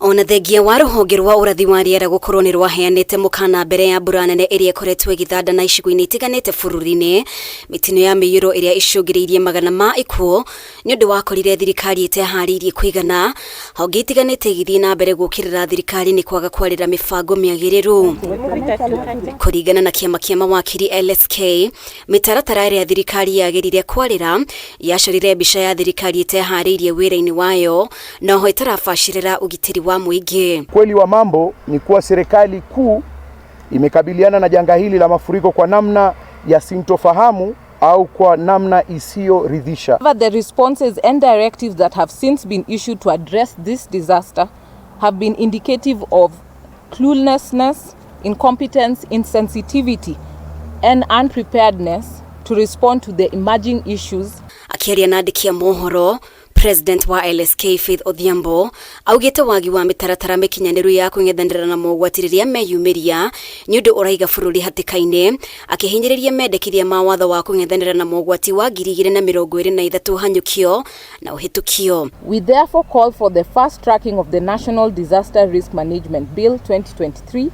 Ona thengia wa ruhonge rwa urathi wa riera gukorwo ni rwaheanite mukana mbere ya mbura nene iria ikoretwo igithanda na icigo-ini itiganite bururi-ini, mitino ya miyuro iria icungiriirie magana ma ikuo ni undu wakorire thirikari itehariirie kuigana, honge itiganite igithii na mbere gukirira thirikari ni kwaga kwarira mibango miagiriru. Kuringana na kiama kia mawakiri LSK, mitaratara iria thirikari yagirire kwarira yacorire mbica ya thirikari itehariirie wira-ini wayo, noho itarabacirira ugitiri wa muingi. Kweli wa mambo ni kuwa serikali kuu imekabiliana na janga hili la mafuriko kwa namna ya sintofahamu au kwa namna isiyoridhisha. The responses and directives that have since been issued to address this disaster have been indicative of cluelessness, incompetence, insensitivity and unpreparedness to respond to the emerging issues. Akiaria na andiki a mohoro, President wa LSK Faith Odhiambo augite wagi wa mitaratara mikinyaniru ya kung'ethanira na mogwatiriria meyumiria ni undu uraiga bururi hatikaine, akihinyiriria mendekithia ma watho wa kung'ethanira na mogwati wa 2023 hanyukio na uhitukio. We therefore call for the fast tracking of the National Disaster Risk Management Bill 2023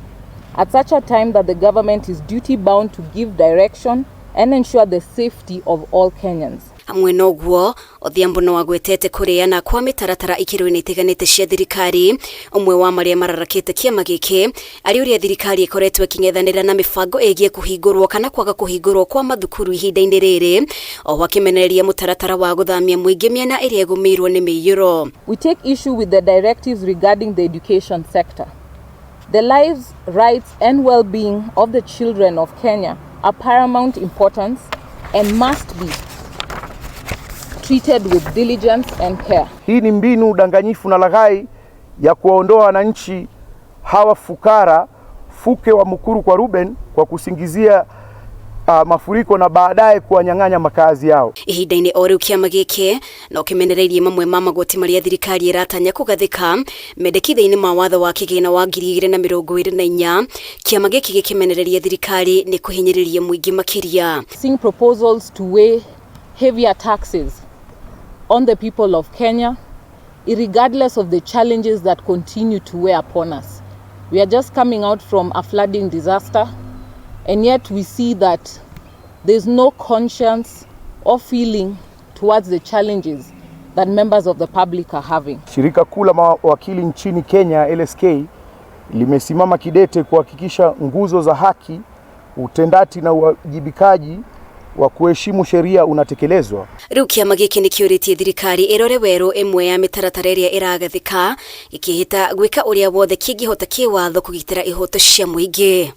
at such a time that the government is duty bound to give direction and ensure the safety of all Kenyans. Amwe noguo Odhiambo no agwetete kuriana kwa mitaratara ikiro-ini itiganite cia thirikari, umwe wa maria mararakite kiama giki ari uria thirikari ikoretwo iking'ethanira na mibango egie kuhingurwo kana kwaga kuhingurwo kwa mathukuru ihinda-ini riri, o wakimenereria mutaratara wa guthamia muingi miena iria gumirwo ni miyuro. We take issue with the directives regarding the education sector. The lives, rights and well-being of the children of Kenya are paramount importance and must be treated with diligence and care. Hii ni mbinu danganyifu na laghai ya kuwaondoa wananchi hawa fukara fuke wa Mukuru kwa Ruben kwa kusingizia mafuriko na baadaye kuwanyang'anya makazi yao. Ihinda-ini o riu kiama giki no kimenereirie mamwe ma magoti maria thirikari iratanya kugathika mendekithia-ini ma watho wa kigina wa 2024. Kiama giki gikimenereria thirikari ni kuhinyiriria muingi makiria. Seeing proposals to weigh heavier taxes on the people of Kenya, irregardless of the challenges that continue to weigh upon us. We are just coming out from a flooding disaster, and yet we see that there's no conscience or feeling towards the challenges that members of the public are having. Shirika kuu la mawakili nchini Kenya, LSK, limesimama kidete kuhakikisha nguzo za haki, utendati na uwajibikaji wa kuheshimu sheria unatekelezwa. Riu kiama giki ni kiuritie thirikari irore weru imwe ya mitaratara iria iragathika, ikihita gwika uria wothe kingihota kiwatho kugitira ihoto cia muingi.